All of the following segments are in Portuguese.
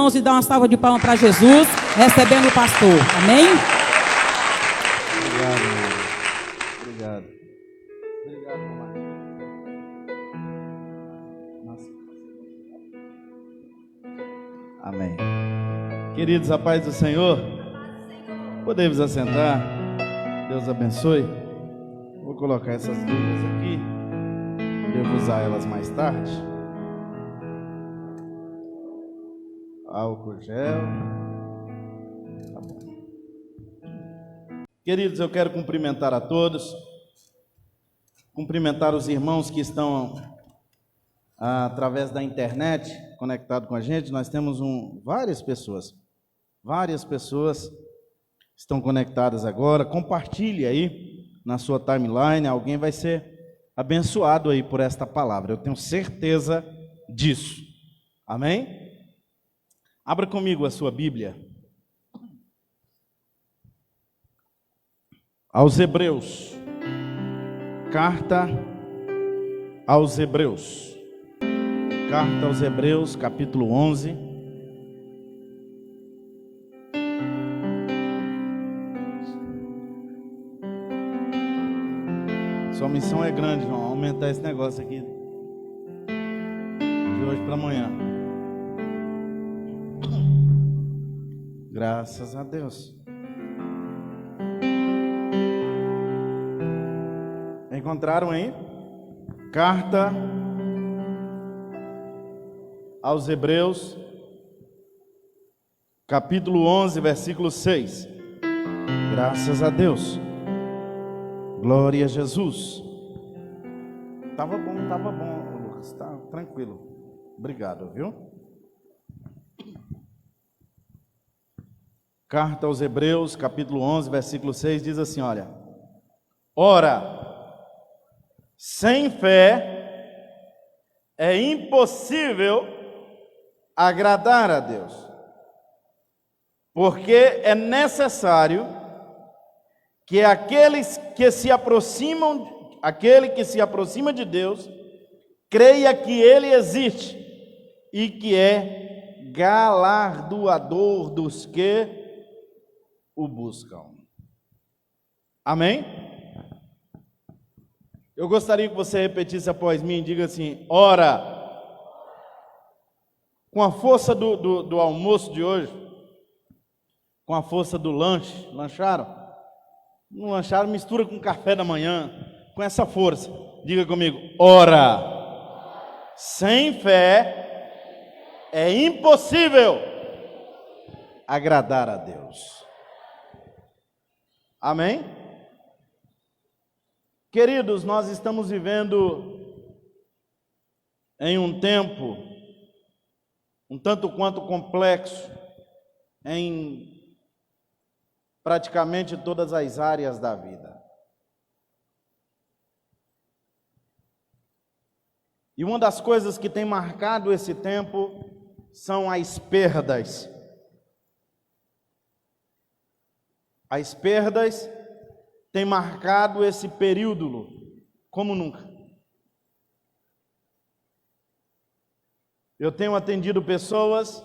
mãos e dá uma salva de palmas para Jesus, recebendo o pastor. Amém? Obrigado, irmão. Obrigado. Obrigado, mamãe. Nossa. Amém. Queridos, a paz do Senhor. Podemos assentar. Deus abençoe. Vou colocar essas luvas aqui. Devo usar elas mais tarde. Álcool gel. Tá bom. Queridos, eu quero cumprimentar a todos. Cumprimentar os irmãos que estão através da internet conectados com a gente. Nós temos várias pessoas estão conectadas agora. Compartilhe aí na sua timeline. Alguém vai ser abençoado aí por esta palavra. Eu tenho certeza disso. Amém? Abra comigo a sua Bíblia. Aos Hebreus. Carta aos Hebreus. Carta aos Hebreus, capítulo 11. Sua missão é grande, João, aumentar esse negócio aqui de hoje para amanhã. Graças a Deus. Encontraram aí? Carta aos Hebreus, capítulo 11, versículo 6. Graças a Deus. Glória a Jesus. Tava bom, Lucas. Tá tranquilo. Obrigado, viu? Carta aos Hebreus, capítulo 11, versículo 6, diz assim, olha. Ora, sem fé é impossível agradar a Deus, porque é necessário que aquele que se aproxima de Deus, creia que Ele existe e que é galardoador dos que o buscam. Amém? Eu gostaria que você repetisse após mim e diga assim: ora, com a força do almoço de hoje, com a força do lanche, lancharam? Não lancharam, mistura com café da manhã, com essa força. Diga comigo: ora, sem fé é impossível agradar a Deus. Amém? Queridos, nós estamos vivendo em um tempo um tanto quanto complexo em praticamente todas as áreas da vida. E uma das coisas que tem marcado esse tempo são as perdas. As perdas têm marcado esse período como nunca. Eu tenho atendido pessoas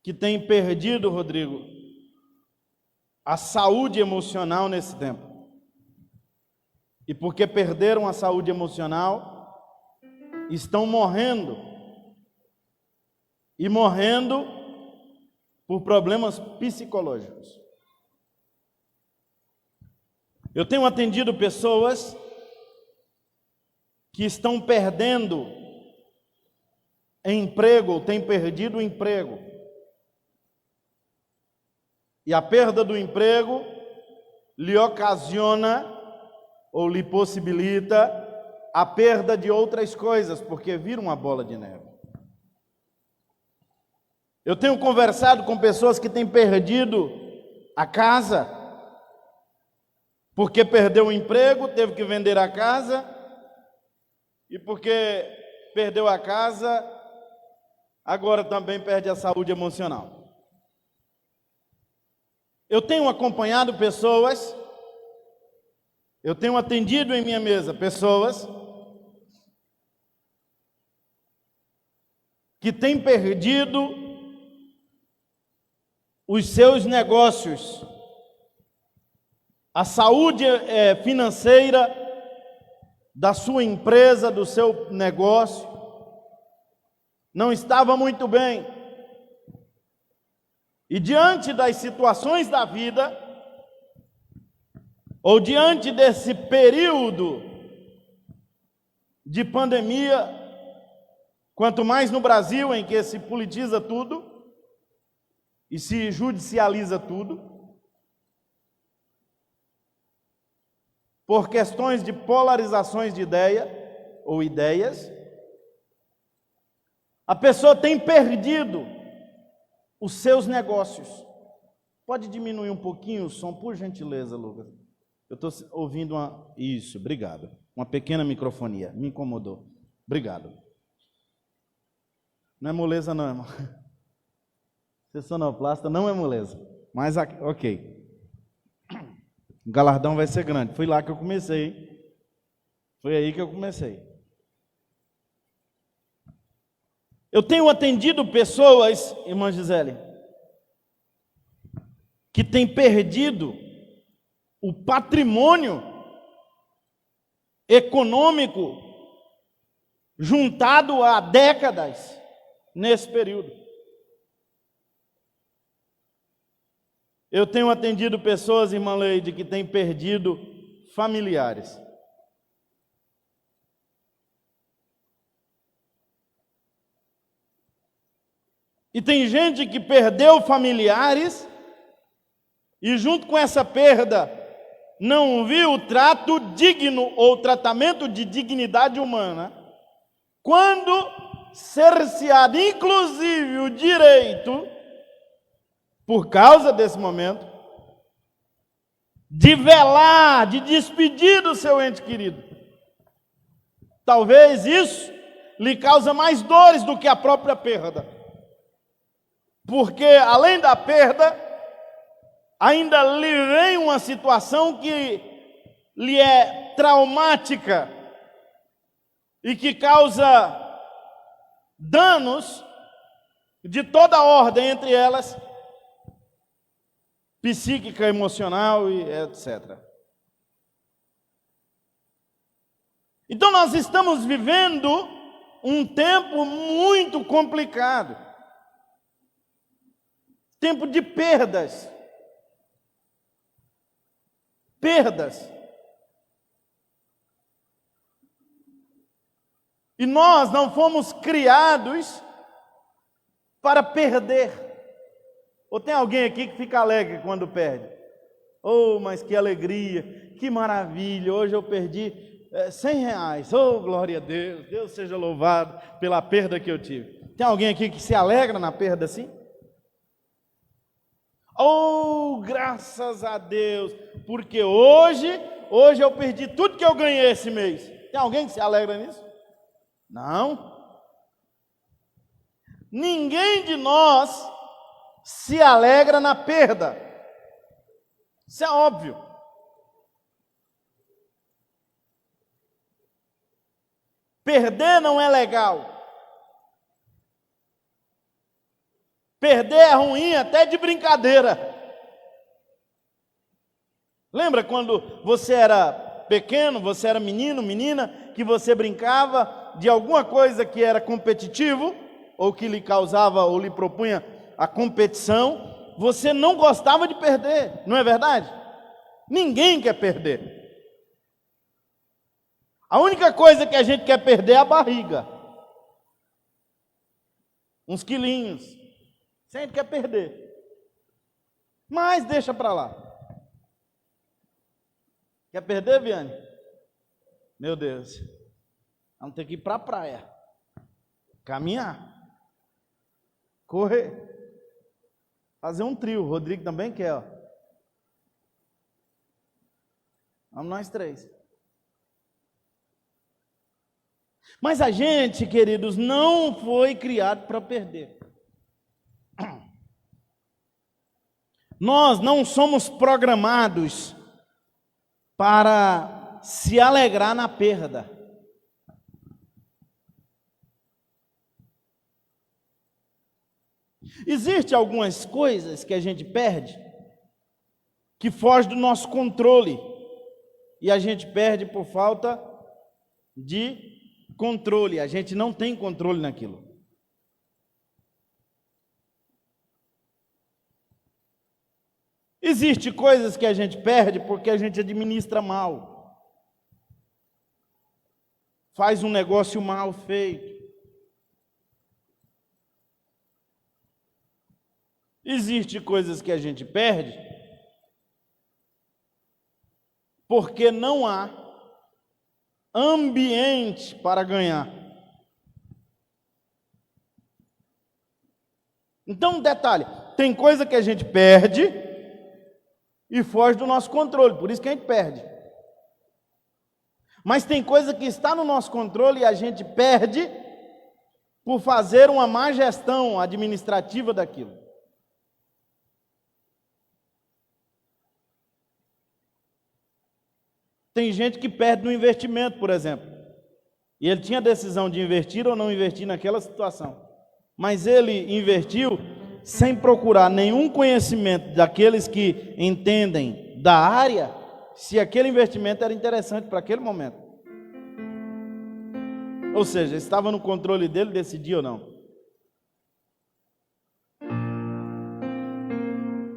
que têm perdido, Rodrigo, a saúde emocional nesse tempo. E porque perderam a saúde emocional, estão morrendo. E morrendo por problemas psicológicos. Eu tenho atendido pessoas que estão perdendo emprego, ou têm perdido o emprego. E a perda do emprego lhe ocasiona ou lhe possibilita a perda de outras coisas, porque vira uma bola de neve. Eu tenho conversado com pessoas que têm perdido a casa, porque perdeu o emprego, teve que vender a casa, e porque perdeu a casa, agora também perde a saúde emocional. Eu tenho acompanhado pessoas, eu tenho atendido em minha mesa pessoas que têm perdido os seus negócios, a saúde financeira da sua empresa, do seu negócio, não estava muito bem. E diante das situações da vida, ou diante desse período de pandemia, quanto mais no Brasil, em que se politiza tudo e se judicializa tudo, por questões de polarizações de ideia ou ideias, a pessoa tem perdido os seus negócios. Pode diminuir um pouquinho o som, por gentileza, Lucas? Eu estou ouvindo Isso, obrigado. Uma pequena microfonia, me incomodou. Obrigado. Não é moleza não, irmão. Ser sonoplasta não é moleza. Mas, ok. O galardão vai ser grande. Foi lá que eu comecei, hein? Foi aí que eu comecei. Eu tenho atendido pessoas, irmã Gisele, que têm perdido o patrimônio econômico juntado há décadas nesse período. Eu tenho atendido pessoas, irmã Leide, que têm perdido familiares. E tem gente que perdeu familiares e junto com essa perda não viu o trato digno ou tratamento de dignidade humana, quando cerceado inclusive o direito, por causa desse momento, de velar, de despedir do seu ente querido. Talvez isso lhe cause mais dores do que a própria perda. Porque, além da perda, ainda lhe vem uma situação que lhe é traumática e que causa danos de toda ordem, entre elas psíquica, emocional e etc. Então nós estamos vivendo um tempo muito complicado. Tempo de perdas. Perdas. E nós não fomos criados para perder. Ou tem alguém aqui que fica alegre quando perde? Oh, mas que alegria, que maravilha, hoje eu perdi R$100. Oh, glória a Deus, Deus seja louvado pela perda que eu tive. Tem alguém aqui que se alegra na perda assim? Oh, graças a Deus, porque hoje eu perdi tudo que eu ganhei esse mês. Tem alguém que se alegra nisso? Não. Ninguém de nós se alegra na perda. Isso é óbvio. Perder não é legal. Perder é ruim até de brincadeira. Lembra quando você era pequeno, você era menino, menina, que você brincava de alguma coisa que era competitivo, ou que lhe causava ou lhe propunha a competição, você não gostava de perder, não é verdade? Ninguém quer perder. A única coisa que a gente quer perder é a barriga. Uns quilinhos. Isso a gente quer perder. Mas deixa para lá. Quer perder, Viane? Meu Deus. Vamos ter que ir para a praia. Caminhar. Correr. Fazer um trio. O Rodrigo também quer, ó. Vamos nós três. Mas a gente, queridos, não foi criado para perder. Nós não somos programados para se alegrar na perda. Existem algumas coisas que a gente perde, que foge do nosso controle, e a gente perde por falta de controle, a gente não tem controle naquilo. Existem coisas que a gente perde porque a gente administra mal, faz um negócio mal feito. Existem coisas que a gente perde porque não há ambiente para ganhar. Então, um detalhe, tem coisa que a gente perde e foge do nosso controle, por isso que a gente perde. Mas tem coisa que está no nosso controle e a gente perde por fazer uma má gestão administrativa daquilo. Tem gente que perde no investimento, por exemplo, e ele tinha a decisão de investir ou não investir naquela situação, mas ele investiu sem procurar nenhum conhecimento daqueles que entendem da área, se aquele investimento era interessante para aquele momento. Ou seja, estava no controle dele decidir ou não.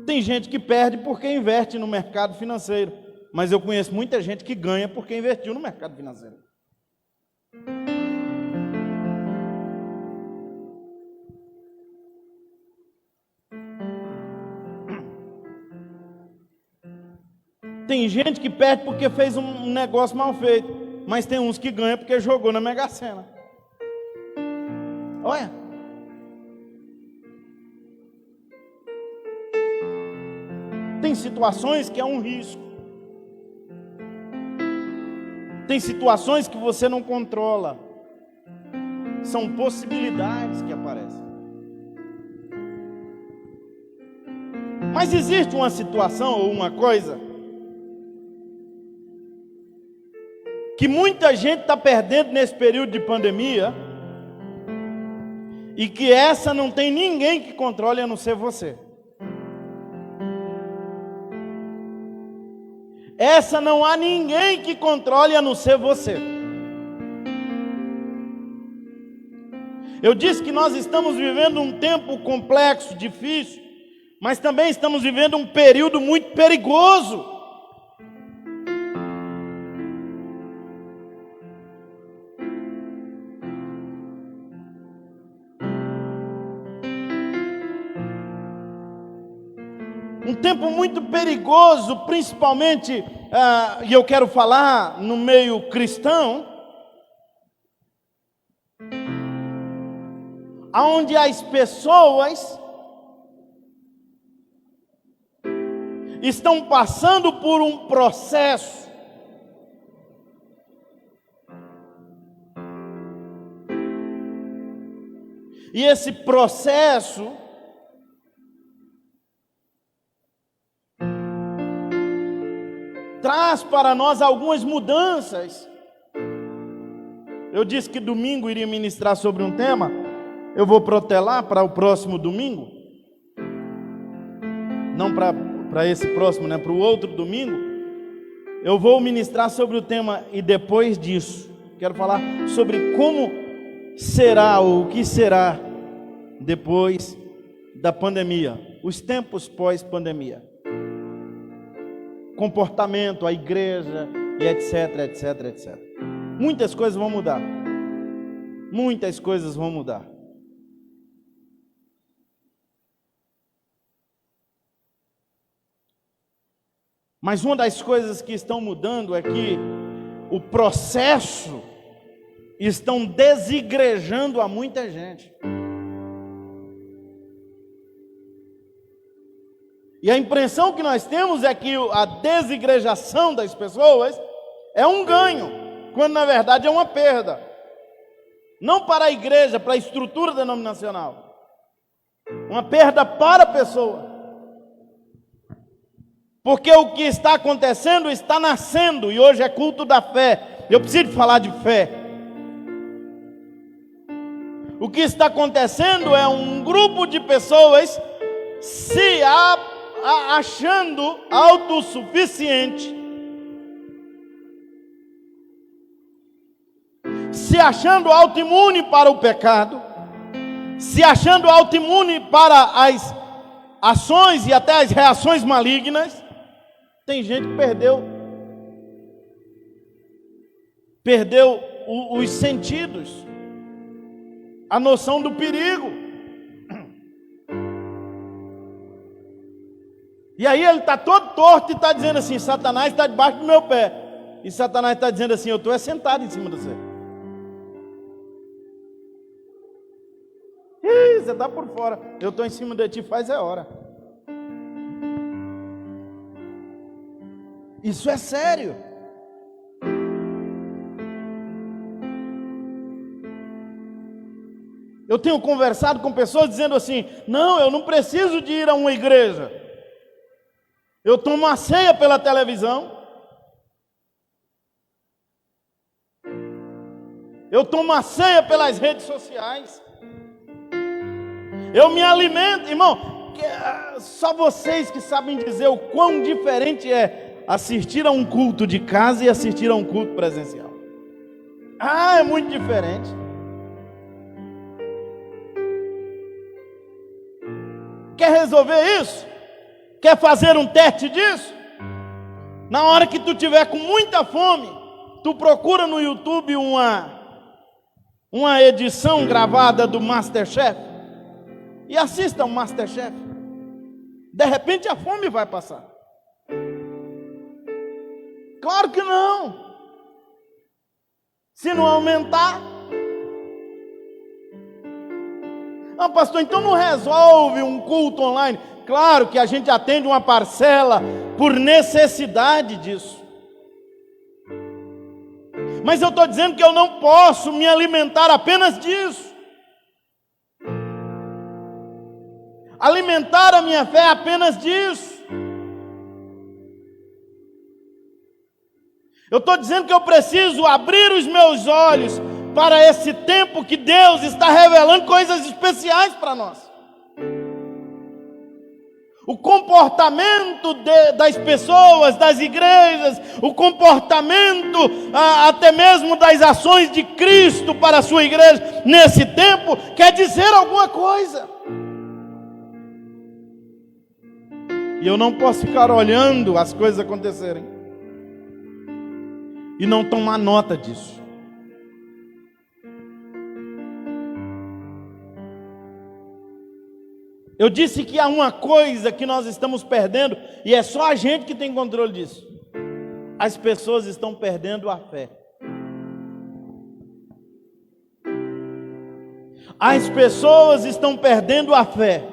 Tem gente que perde porque investe no mercado financeiro, mas eu conheço muita gente que ganha porque investiu no mercado financeiro. Tem gente que perde porque fez um negócio mal feito, mas tem uns que ganham porque jogou na Mega Sena. Olha. Tem situações que é um risco. Tem situações que você não controla. São possibilidades que aparecem. Mas existe uma situação ou uma coisa que muita gente está perdendo nesse período de pandemia, e que essa não tem ninguém que controle a não ser você. Essa não há ninguém que controle a não ser você. Eu disse que nós estamos vivendo um tempo complexo, difícil, mas também estamos vivendo um período muito perigoso. Um tempo muito perigoso, principalmente, e eu quero falar no meio cristão, onde as pessoas estão passando por um processo e esse processo traz para nós algumas mudanças. Eu disse que domingo iria ministrar sobre um tema, eu vou protelar para o próximo domingo, não para esse próximo, né? Para o outro domingo, eu vou ministrar sobre o tema, e depois disso, quero falar sobre como será ou o que será depois da pandemia, os tempos pós-pandemia. Comportamento, a igreja, e etc, etc, etc. Muitas coisas vão mudar. Muitas coisas vão mudar. Mas uma das coisas que estão mudando é que o processo estão desigrejando a muita gente. E a impressão que nós temos é que a desigrejação das pessoas é um ganho, quando na verdade é uma perda. Não para a igreja, para a estrutura denominacional. Uma perda para a pessoa. Porque o que está acontecendo está nascendo, e hoje é culto da fé. Eu preciso falar de fé. O que está acontecendo é um grupo de pessoas se achando autossuficiente, se achando autoimune para o pecado, se achando autoimune para as ações e até as reações malignas. Tem gente que perdeu os sentidos, a noção do perigo. E aí ele está todo torto e está dizendo assim: Satanás está debaixo do meu pé. E Satanás está dizendo assim: eu estou sentado em cima de você. Ih, você está por fora, eu estou em cima de ti faz hora. Isso é sério. Eu tenho conversado com pessoas dizendo assim: não, eu não preciso de ir a uma igreja. Eu tomo a ceia pela televisão. Eu tomo a ceia pelas redes sociais. Eu me alimento, irmão. Só vocês que sabem dizer o quão diferente é assistir a um culto de casa e assistir a um culto presencial. É muito diferente. Quer resolver isso? Quer fazer um teste disso? Na hora que tu tiver com muita fome, tu procura no YouTube uma edição gravada do MasterChef e assista o MasterChef. De repente a fome vai passar. Claro que não. Se não aumentar. Pastor, então não resolve um culto online. Claro que a gente atende uma parcela por necessidade disso. Mas eu estou dizendo que eu não posso me alimentar apenas disso. Alimentar a minha fé apenas disso. Eu estou dizendo que eu preciso abrir os meus olhos para esse tempo que Deus está revelando coisas especiais para nós. O comportamento das pessoas, das igrejas, o comportamento até mesmo das ações de Cristo para a sua igreja nesse tempo quer dizer alguma coisa. E eu não posso ficar olhando as coisas acontecerem e não tomar nota disso. Eu disse que há uma coisa que nós estamos perdendo, e é só a gente que tem controle disso. As pessoas estão perdendo a fé. As pessoas estão perdendo a fé.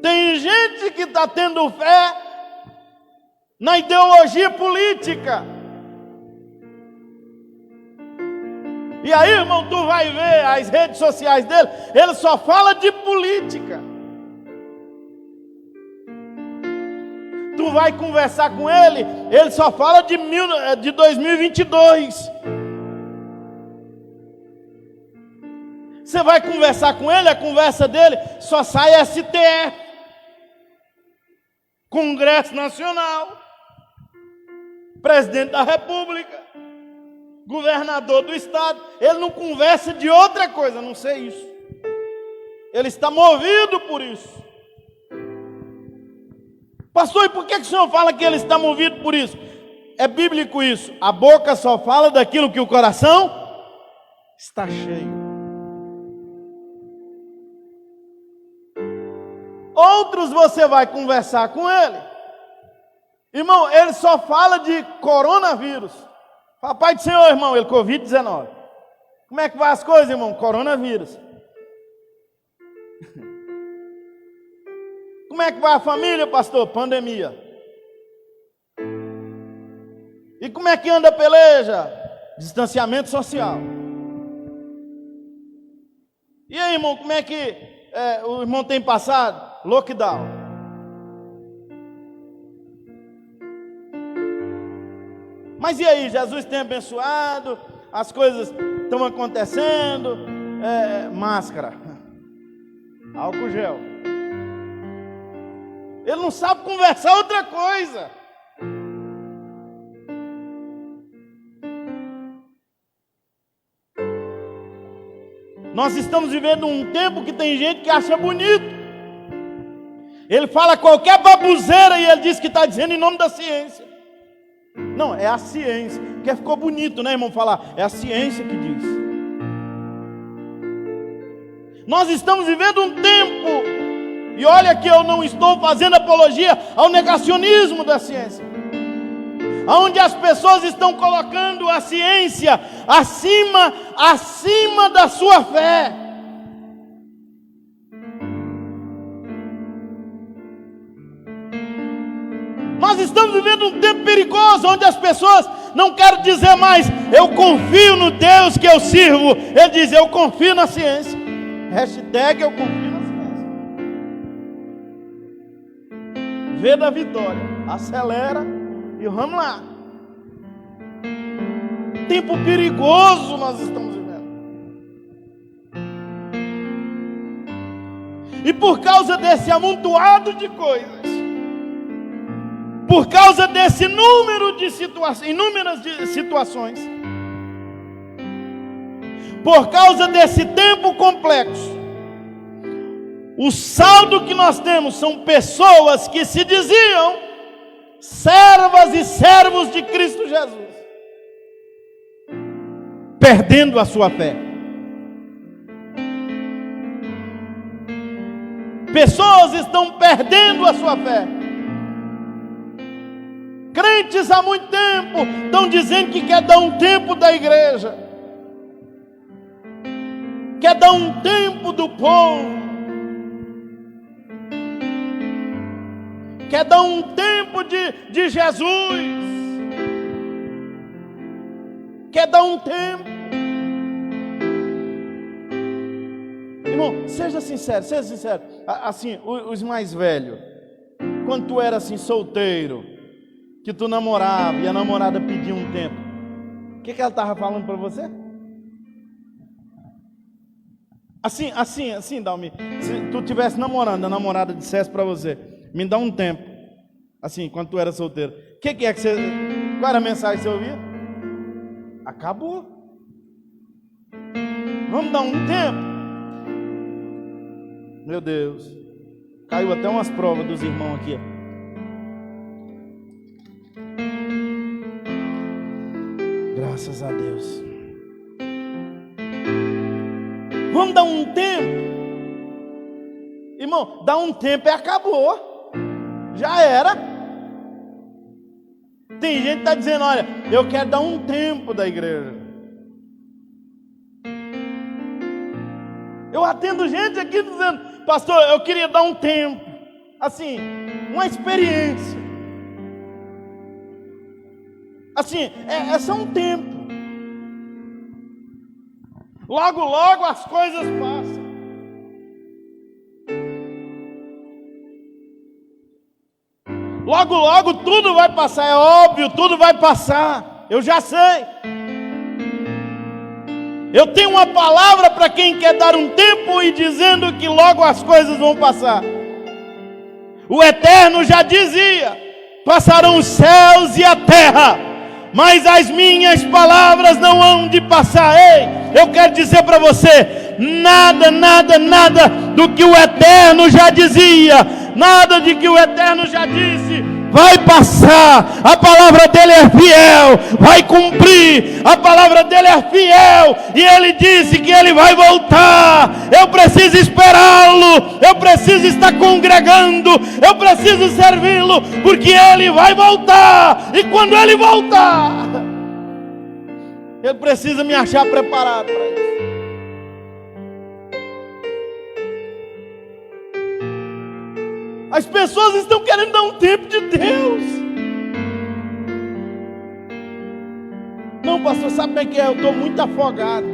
Tem gente que está tendo fé na ideologia política. E aí, irmão, tu vai ver as redes sociais dele, ele só fala de política. Tu vai conversar com ele, ele só fala de 2022. Você vai conversar com ele, a conversa dele só sai STF, Congresso Nacional, Presidente da República, governador do estado. Ele não conversa de outra coisa, a não ser isso. Ele está movido por isso. Pastor, e por que o senhor fala que ele está movido por isso? É bíblico isso. A boca só fala daquilo que o coração está cheio. Outros você vai conversar com ele, irmão, ele só fala de coronavírus. Papai do Senhor, irmão, ele Covid-19. Como é que vai as coisas, irmão? Coronavírus. Como é que vai a família, pastor? Pandemia. E como é que anda a peleja? Distanciamento social. E aí, irmão, como é que o irmão tem passado? Lockdown. Mas e aí, Jesus tem abençoado, as coisas estão acontecendo, máscara, álcool gel. Ele não sabe conversar outra coisa. Nós estamos vivendo um tempo que tem gente que acha bonito. Ele fala qualquer babuzeira e ele diz que está dizendo em nome da ciência. Não, é a ciência. Porque ficou bonito, né, irmão, falar? É a ciência que diz. Nós estamos vivendo um tempo, e olha que eu não estou fazendo apologia ao negacionismo da ciência, onde as pessoas estão colocando a ciência acima da sua fé. Nós estamos vivendo um tempo perigoso, onde as pessoas não querem dizer mais, eu confio no Deus que eu sirvo. Ele diz, eu confio na ciência. Hashtag eu confio na ciência. Vê da vitória, acelera e vamos lá. Tempo perigoso nós estamos vivendo. E por causa desse amontoado de coisas, por causa desse número de inúmeras situações, por causa desse tempo complexo, o saldo que nós temos são pessoas que se diziam servas e servos de Cristo Jesus, perdendo a sua fé. Pessoas estão perdendo a sua fé. Crentes há muito tempo estão dizendo que quer dar um tempo da igreja, quer dar um tempo do povo, quer dar um tempo de Jesus, quer dar um tempo. Irmão, seja sincero. Assim, os mais velhos, quando tu era assim solteiro, que tu namorava e a namorada pedia um tempo, o que ela estava falando para você? Assim, Dalmi, se tu estivesse namorando, a namorada dissesse para você, me dá um tempo, assim, quando tu era solteiro, o que é que você, qual era a mensagem que você ouvia? Acabou. Vamos dar um tempo? Meu Deus, caiu até umas provas dos irmãos aqui, ó. Graças a Deus. Vamos dar um tempo. Irmão, dá um tempo e acabou. Já era. Tem gente que está dizendo, olha, eu quero dar um tempo da igreja. Eu atendo gente aqui dizendo, pastor, eu queria dar um tempo. Assim, uma experiência. Assim, é só um tempo. Logo, logo as coisas passam. Logo, logo tudo vai passar. É óbvio, tudo vai passar. Eu já sei. Eu tenho uma palavra para quem quer dar um tempo e dizendo que logo as coisas vão passar. O Eterno já dizia, passarão os céus e a terra, mas as minhas palavras não hão de passar. Ei, eu quero dizer para você, nada do que o Eterno já dizia, nada de que o Eterno já disse, vai passar. A palavra dele é fiel, vai cumprir. A palavra dele é fiel, e ele disse que ele vai voltar. Eu preciso esperá-lo, eu preciso estar congregando, eu preciso servi-lo, porque ele vai voltar. E quando ele voltar, eu preciso me achar preparado para isso. As pessoas estão querendo dar um tempo de Deus. Não, pastor, sabe como é que é? Eu estou muito afogado.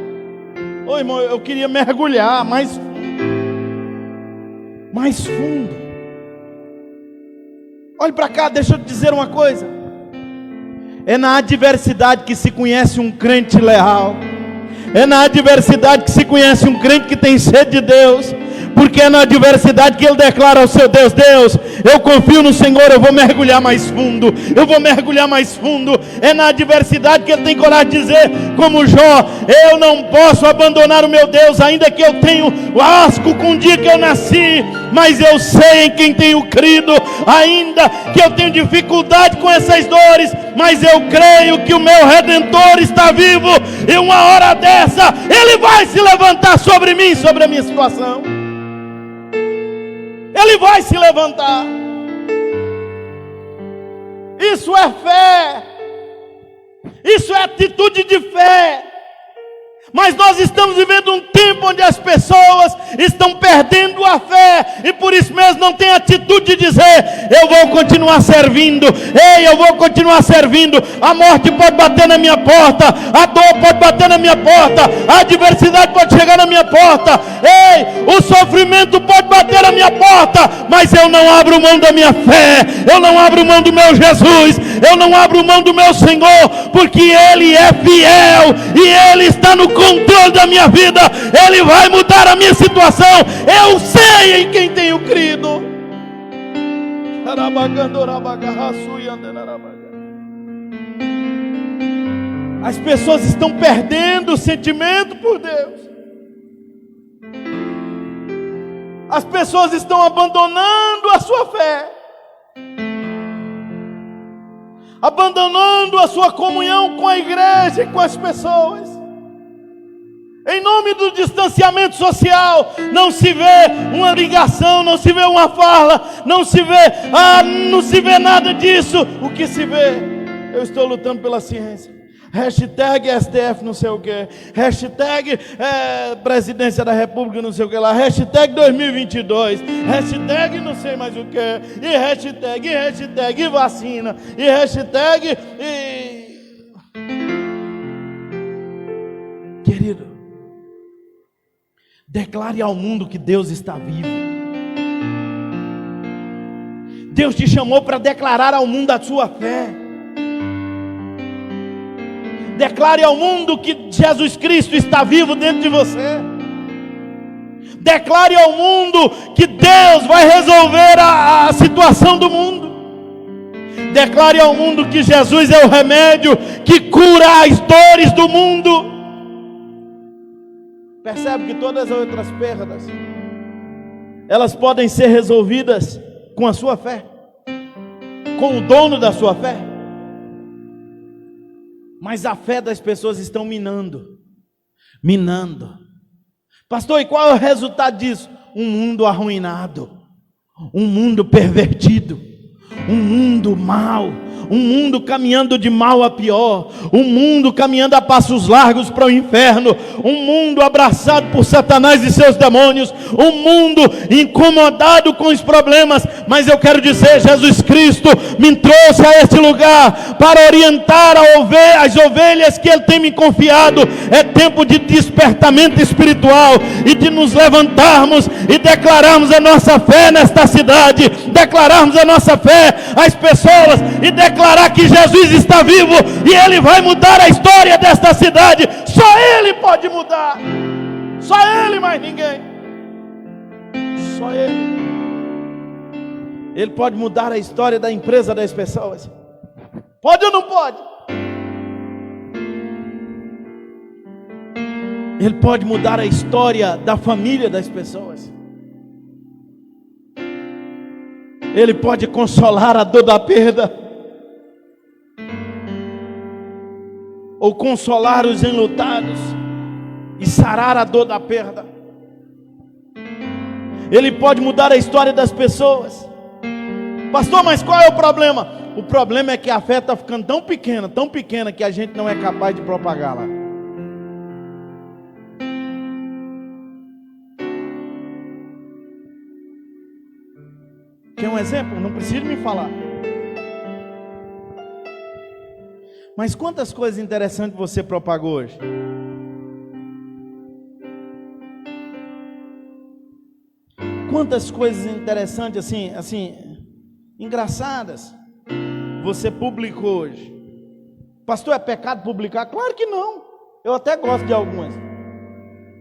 Ô irmão, eu queria mergulhar mais fundo. Mais fundo. Olhe para cá, deixa eu te dizer uma coisa. É na adversidade que se conhece um crente leal. É na adversidade que se conhece um crente que tem sede de Deus. Porque é na adversidade que ele declara ao seu Deus: Deus, eu confio no Senhor, eu vou mergulhar mais fundo, eu vou mergulhar mais fundo. É na adversidade que ele tem coragem de dizer, como Jó: eu não posso abandonar o meu Deus, ainda que eu tenha asco com o dia que eu nasci, mas eu sei em quem tenho crido. Ainda que eu tenha dificuldade com essas dores, mas eu creio que o meu Redentor está vivo, e uma hora dessa Ele vai se levantar sobre mim, sobre a minha situação. Ele vai se levantar. Isso é fé. Isso é atitude de fé. Mas nós estamos vivendo um tempo onde as pessoas estão perdendo a fé, e por isso mesmo não tem atitude de dizer: eu vou continuar servindo. Ei, eu vou continuar servindo. A morte pode bater na minha porta, a dor pode bater na minha porta, a adversidade pode chegar na minha porta, ei, o sofrimento pode bater na minha porta, mas eu não abro mão da minha fé, eu não abro mão do meu Jesus, eu não abro mão do meu Senhor, porque Ele é fiel e Ele está no controle da minha vida. Ele vai mudar a minha situação. Eu sei em quem tenho crido. As pessoas estão perdendo o sentimento por Deus. As pessoas estão abandonando a sua fé, abandonando a sua comunhão com a igreja e com as pessoas. Em nome do distanciamento social, não se vê uma ligação, não se vê uma fala, não se vê nada disso. O que se vê? Eu estou lutando pela ciência. Hashtag STF não sei o que, hashtag presidência da república não sei o que lá, hashtag 2022, hashtag não sei mais o que, e hashtag vacina, e hashtag Querido, declare ao mundo que Deus está vivo. Deus te chamou para declarar ao mundo a sua fé. Declare ao mundo que Jesus Cristo está vivo dentro de você. Declare ao mundo que Deus vai resolver a situação do mundo. Declare ao mundo que Jesus é o remédio que cura as dores do mundo. Percebe que todas as outras perdas, elas podem ser resolvidas com a sua fé, com o dono da sua fé. Mas a fé das pessoas estão minando. Pastor, e qual é o resultado disso? Um mundo arruinado, um mundo pervertido, um mundo mau, um mundo caminhando de mal a pior, um mundo caminhando a passos largos para o inferno, um mundo abraçado por Satanás e seus demônios, um mundo incomodado com os problemas. Mas eu quero dizer, Jesus Cristo me trouxe a este lugar para orientar as ovelhas que Ele tem me confiado. É tempo de despertamento espiritual e de nos levantarmos e declararmos a nossa fé nesta cidade, declararmos a nossa fé às pessoas e declarar que Jesus está vivo e Ele vai mudar a história desta cidade. Só Ele pode mudar, só Ele, mais ninguém. Só Ele. Ele pode mudar a história da empresa das pessoas. Pode ou não pode? Ele pode mudar a história da família das pessoas. Ele pode consolar a dor da perda, ou consolar os enlutados e sarar a dor da perda. Ele pode mudar a história das pessoas. Pastor, mas qual é o problema? O problema é que a fé está ficando tão pequena que a gente não é capaz de propagá-la. Quer um exemplo? Não precisa me falar. Mas quantas coisas interessantes você propagou hoje? Quantas coisas interessantes, assim, engraçadas, você publicou hoje? Pastor, é pecado publicar? Claro que não. Eu até gosto de algumas.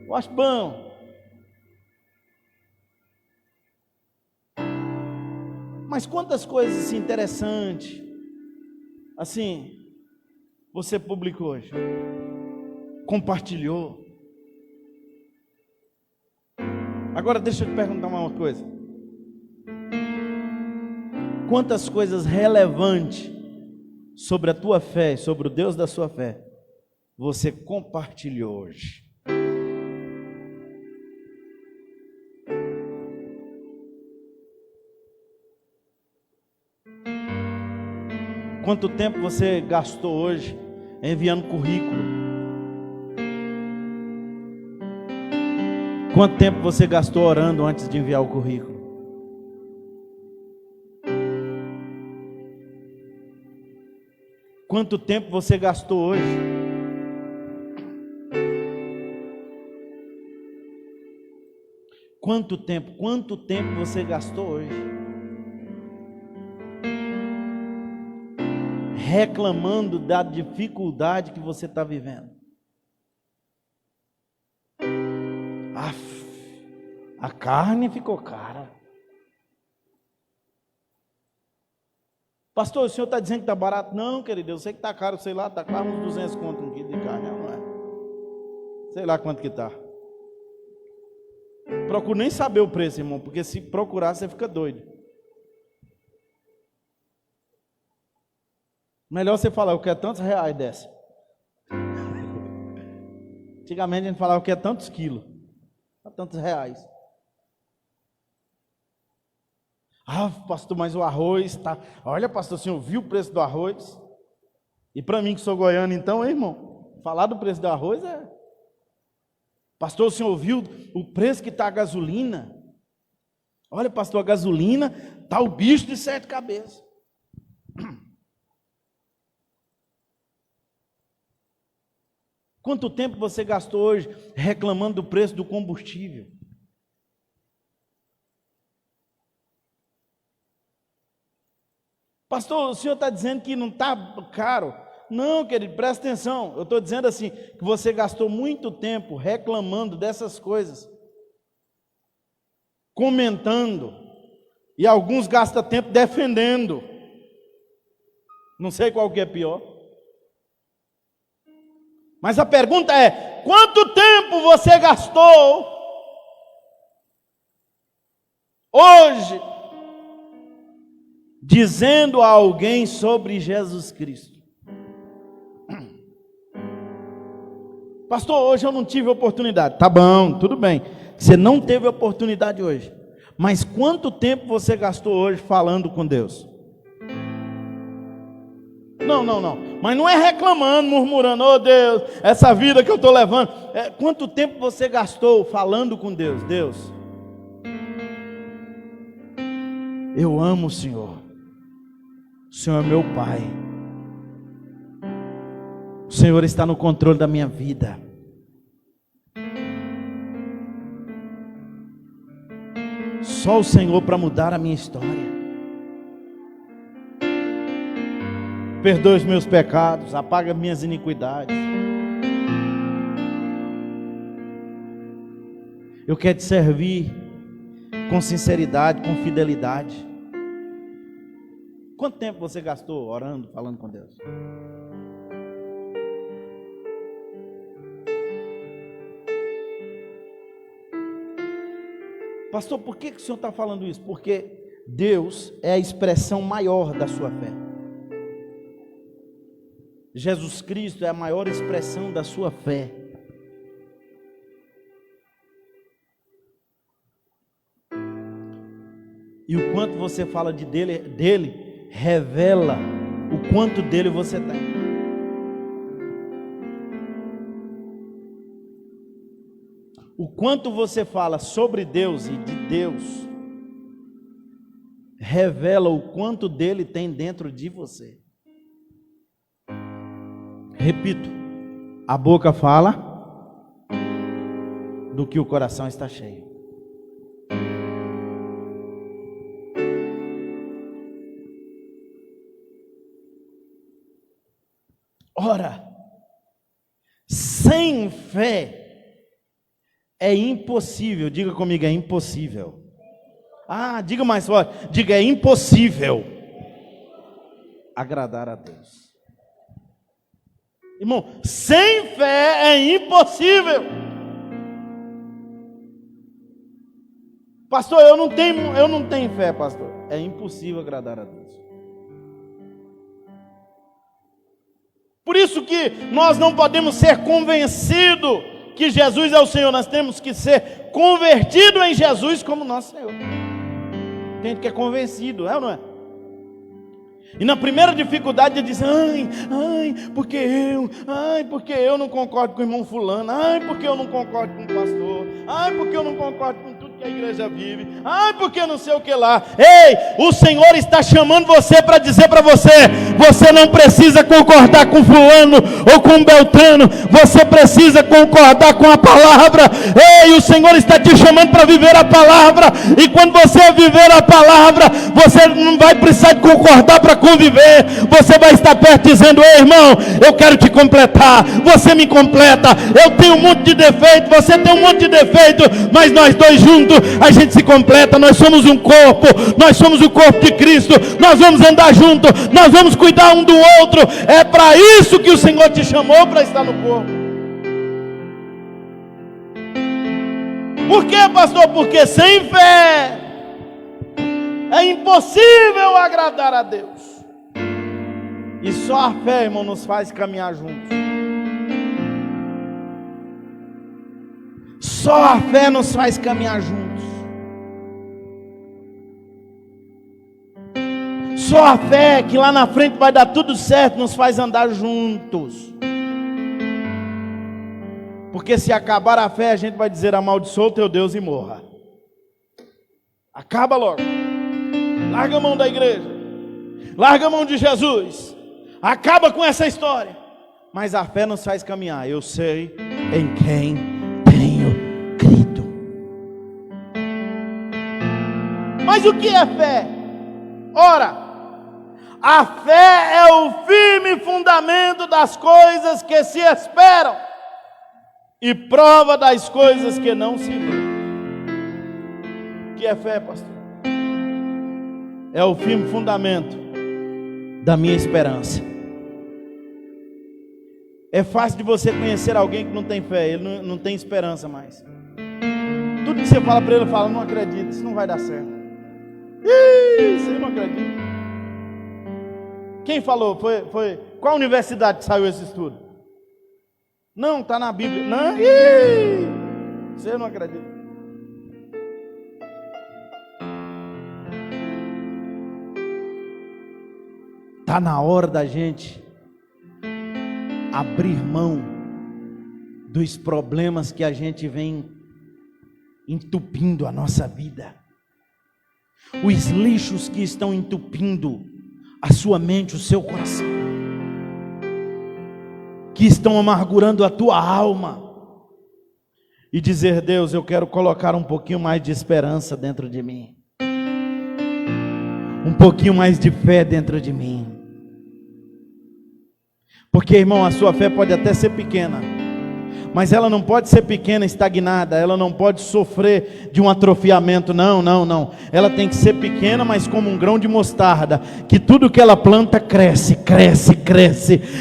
Eu acho bom. Mas quantas coisas assim, interessantes, assim, você publicou hoje? Compartilhou? Agora deixa eu te perguntar uma coisa. Quantas coisas relevantes sobre a tua fé, sobre o Deus da sua fé, você compartilhou hoje? Quanto tempo você gastou hoje enviando currículo? Quanto tempo você gastou orando antes de enviar o currículo? Quanto tempo você gastou hoje? Quanto tempo você gastou hoje reclamando da dificuldade que você está vivendo? A carne ficou cara. Pastor, o senhor está dizendo que está barato? Não, querido, eu sei que está caro, sei lá, está quase uns 200 conto um quilo de carne, não é? Sei lá quanto que está. Procuro nem saber o preço, irmão, porque se procurar você fica doido. Melhor você falar, eu quero tantos reais dessa. Antigamente a gente falava, eu quero tantos quilos, tantos reais. Ah, pastor, mas o arroz está... Olha, pastor, o senhor viu o preço do arroz? E para mim que sou goiano então, hein, irmão? Falar do preço do arroz é... Pastor, o senhor viu o preço que está a gasolina? Olha, pastor, a gasolina está o bicho de 7 cabeças. Quanto tempo você gastou hoje reclamando do preço do combustível? Pastor, o senhor está dizendo que não está caro? Não, querido, presta atenção. Eu estou dizendo assim, que você gastou muito tempo reclamando dessas coisas, comentando, e alguns gastam tempo defendendo. Não sei qual que é pior. Mas a pergunta é, quanto tempo você gastou hoje dizendo a alguém sobre Jesus Cristo? Pastor, hoje eu não tive oportunidade. Tá bom, tudo bem. Você não teve oportunidade hoje. Mas quanto tempo você gastou hoje falando com Deus? Não. Mas não é reclamando, murmurando, oh Deus, essa vida que eu estou levando. Quanto tempo você gastou falando com Deus? Deus, eu amo o Senhor. O Senhor é meu Pai. O Senhor está no controle da minha vida. Só o Senhor para mudar a minha história. Perdoa os meus pecados, apaga minhas iniquidades. Eu quero te servir com sinceridade, com fidelidade. Quanto tempo você gastou orando, falando com Deus? Pastor, por que o senhor está falando isso? Porque Deus é a expressão maior da sua fé. Jesus Cristo é a maior expressão da sua fé. E o quanto você fala dele revela o quanto dele você tem. O quanto você fala sobre Deus e de Deus revela o quanto dele tem dentro de você. Repito, a boca fala do que o coração está cheio. Ora, sem fé é impossível. Diga comigo, é impossível. Diga mais forte. Diga, é impossível agradar a Deus. Irmão, sem fé é impossível. Pastor, eu não tenho fé, pastor. É impossível agradar a Deus. Por isso que nós não podemos ser convencidos que Jesus é o Senhor. Nós temos que ser convertidos em Jesus como nosso Senhor. Tem gente que é convencido, é ou não é? E na primeira dificuldade ele diz: porque eu não concordo com o irmão fulano, porque eu não concordo com o pastor, porque eu não concordo com tudo que a igreja vive, porque não sei o que lá. Ei, o Senhor está chamando você para dizer para você: você não precisa concordar com fulano ou com Beltrano, você precisa concordar com a palavra. Ei, o Senhor está te chamando para viver a palavra, e quando você viver a palavra, você não vai precisar de concordar para conviver. Você vai estar perto dizendo: ei, irmão, eu quero te completar, você me completa. Eu tenho um monte de defeito, você tem um monte de defeito, mas nós dois juntos a gente se completa. Nós somos um corpo, nós somos o corpo de Cristo. Nós vamos andar junto, nós vamos cuidar um do outro. É para isso que o Senhor te chamou, para estar no corpo. Por quê, pastor? Porque sem fé é impossível agradar a Deus. E só a fé, irmão, nos faz caminhar juntos. Só a fé nos faz caminhar juntos. Só a fé que lá na frente vai dar tudo certo nos faz andar juntos. Porque se acabar a fé, a gente vai dizer: amaldiçoa o teu Deus e morra. Acaba logo. Larga a mão da igreja. Larga a mão de Jesus. Acaba com essa história. Mas a fé nos faz caminhar. Eu sei em quem tenho crido. Mas o que é fé? Ora, a fé é o firme fundamento das coisas que se esperam e prova das coisas que não se vê. O que é fé, pastor? É o firme fundamento da minha esperança. É fácil de você conhecer alguém que não tem fé, ele não tem esperança mais. Tudo que você fala para ele, ele fala: não acredito, isso não vai dar certo. Isso eu não acredito. Quem falou? Foi qual universidade que saiu esse estudo? Não, está na Bíblia. Não, isso eu não acredito. Está na hora da gente abrir mão dos problemas que a gente vem entupindo a nossa vida, os lixos que estão entupindo a sua mente, o seu coração, que estão amargurando a tua alma, e dizer: Deus, eu quero colocar um pouquinho mais de esperança dentro de mim, um pouquinho mais de fé dentro de mim. Porque, irmão, a sua fé pode até ser pequena, mas ela não pode ser pequena, estagnada. Ela não pode sofrer de um atrofiamento. Não. Ela tem que ser pequena, mas como um grão de mostarda, que tudo que ela planta cresce.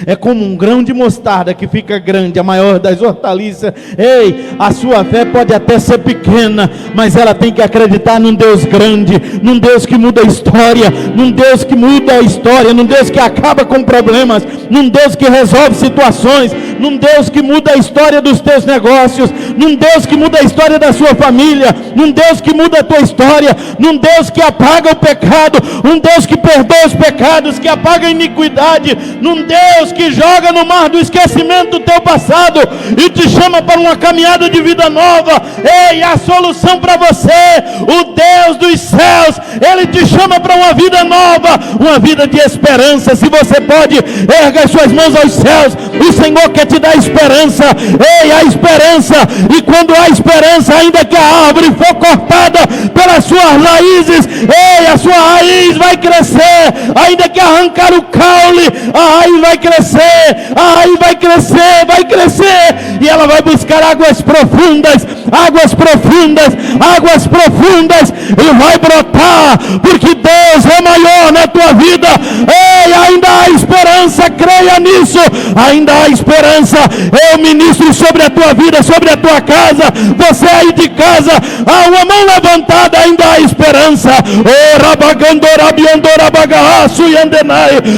É como um grão de mostarda que fica grande, a maior das hortaliças. Ei, a sua fé pode até ser pequena, mas ela tem que acreditar num Deus grande, num Deus que muda a história, num Deus que acaba com problemas, num Deus que resolve situações, num Deus que muda a história dos teus negócios, num Deus que muda a história da sua família, num Deus que muda a tua história, num Deus que apaga o pecado, um Deus que perdoa os pecados, que apaga a iniquidade, num Deus que joga no mar do esquecimento do teu passado e te chama para uma caminhada de vida nova. Ei, a solução para você, o Deus dos céus, Ele te chama para uma vida nova, uma vida de esperança. Se você pode, erga as suas mãos aos céus. O Senhor quer te dar esperança. Ei, a esperança. E quando há esperança, ainda que a árvore for cortada pelas suas raízes, ei, a sua sua raiz vai crescer, ainda que arrancar o caule, a raiz vai crescer, a raiz vai crescer, vai crescer, e ela vai buscar águas profundas, águas profundas, águas profundas, e vai brotar, porque Deus é maior na tua vida. Ei, ainda há esperança, creia nisso, ainda há esperança. Eu ministro sobre a tua vida, sobre a tua casa, você aí de casa, há uma mão levantada, ainda há esperança.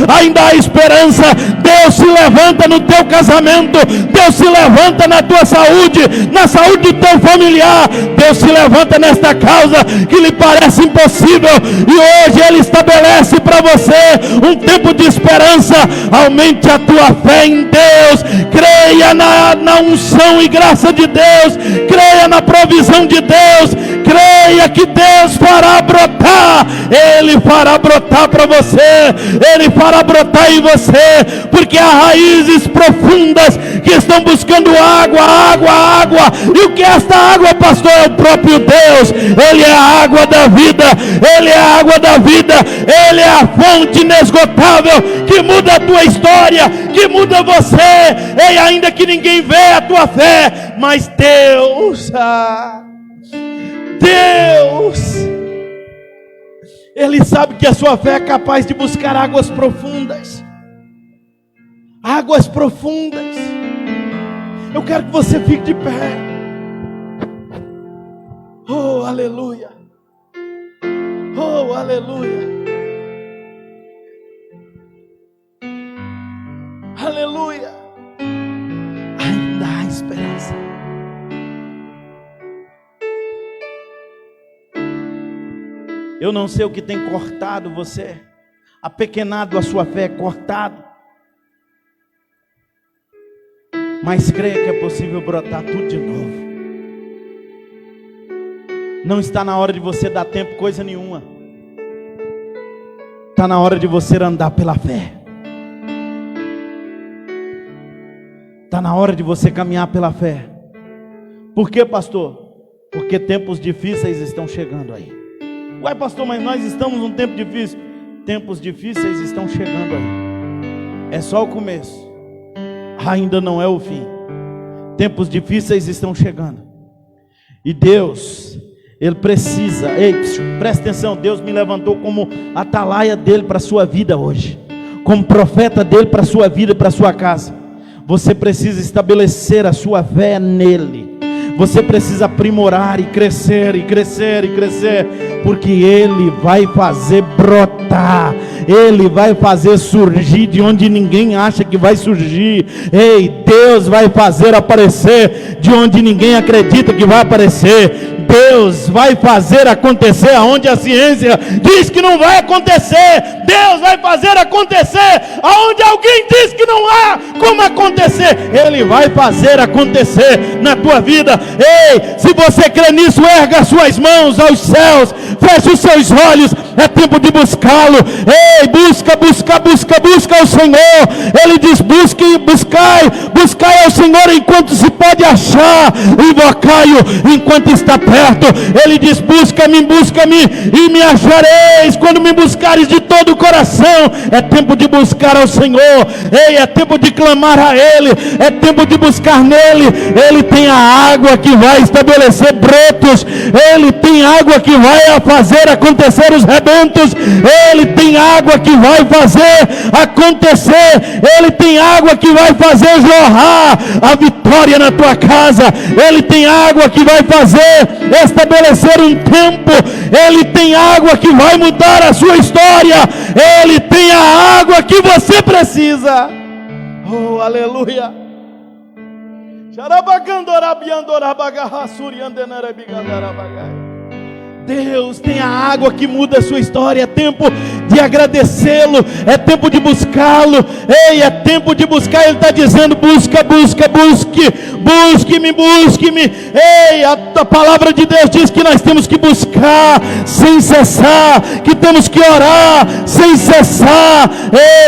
Ainda há esperança. Deus se levanta no teu casamento, Deus se levanta na tua saúde, na saúde do teu familiar. Deus se levanta nesta causa que lhe parece impossível, e hoje Ele estabelece para você um tempo de esperança. Aumente a tua fé em Deus, creia na unção e graça de Deus, creia na provisão de Deus, creia que Deus fará brotar, Ele fará brotar para você, Ele fará brotar em você, porque há raízes profundas que estão buscando água, água, água. E o que é esta água, pastor? É o próprio Deus. Ele é a água da vida, Ele é a água da vida, Ele é a fonte inesgotável que muda a tua história, que muda você. E ainda que ninguém vê a tua fé, mas Deus, Deus, Ele sabe que a sua fé é capaz de buscar águas profundas. Águas profundas. Eu quero que você fique de pé. Oh, aleluia. Oh, aleluia. Aleluia. Ainda há esperança. Eu não sei o que tem cortado você, apequenado a sua fé, cortado. Mas creia que é possível brotar tudo de novo. Não está na hora de você dar tempo coisa nenhuma. Está na hora de você andar pela fé. Está na hora de você caminhar pela fé. Por quê, pastor? Porque tempos difíceis estão chegando aí. Ué, pastor, mas nós estamos num tempo difícil. Tempos difíceis estão chegando aí. É só o começo. Ainda não é o fim. Tempos difíceis estão chegando. E Deus, Ele precisa. Ei, presta atenção. Deus me levantou como atalaia dele para a sua vida hoje, como profeta dele para a sua vida e para a sua casa. Você precisa estabelecer a sua fé nele. Você precisa aprimorar e crescer, e crescer, e crescer, porque Ele vai fazer brotar, Ele vai fazer surgir de onde ninguém acha que vai surgir. Ei, Deus vai fazer aparecer de onde ninguém acredita que vai aparecer. Deus vai fazer acontecer aonde a ciência diz que não vai acontecer. Deus vai fazer acontecer aonde alguém diz que não há como acontecer. Ele vai fazer acontecer na tua vida. Ei, se você crê nisso, erga as suas mãos aos céus, feche os seus olhos. É tempo de buscá-lo. Ei, busca, busca, busca, busca ao Senhor. Ele diz: busque, buscai, buscai ao Senhor enquanto se pode achar, invocai-o enquanto está perto. Ele diz: busca-me, busca-me e me achareis quando me buscares de todo o coração. É tempo de buscar ao Senhor. Ei, é tempo de clamar a Ele, é tempo de buscar nele. Ele tem a água que vai estabelecer brotos, Ele tem água que vai fazer acontecer os rebentos, Ele tem água que vai fazer acontecer, Ele tem água que vai fazer jorrar a vitória na tua casa, Ele tem água que vai fazer estabelecer um tempo, Ele tem água que vai mudar a sua história, Ele tem a água que você precisa. Oh, aleluia. Deus tem a água que muda a sua história. É tempo de agradecê-lo, é tempo de buscá-lo. Ei, é tempo de buscar. Ele está dizendo: busca, busca, busque, busque-me, busque-me. Ei, a palavra de Deus diz que nós temos que buscar sem cessar, que temos que orar sem cessar.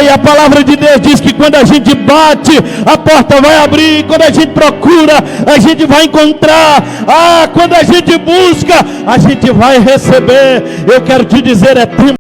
Ei, a palavra de Deus diz que quando a gente bate, a porta vai abrir. Quando a gente procura, a gente vai encontrar. Quando a gente busca, a gente vai receber. Eu quero te dizer, é tempo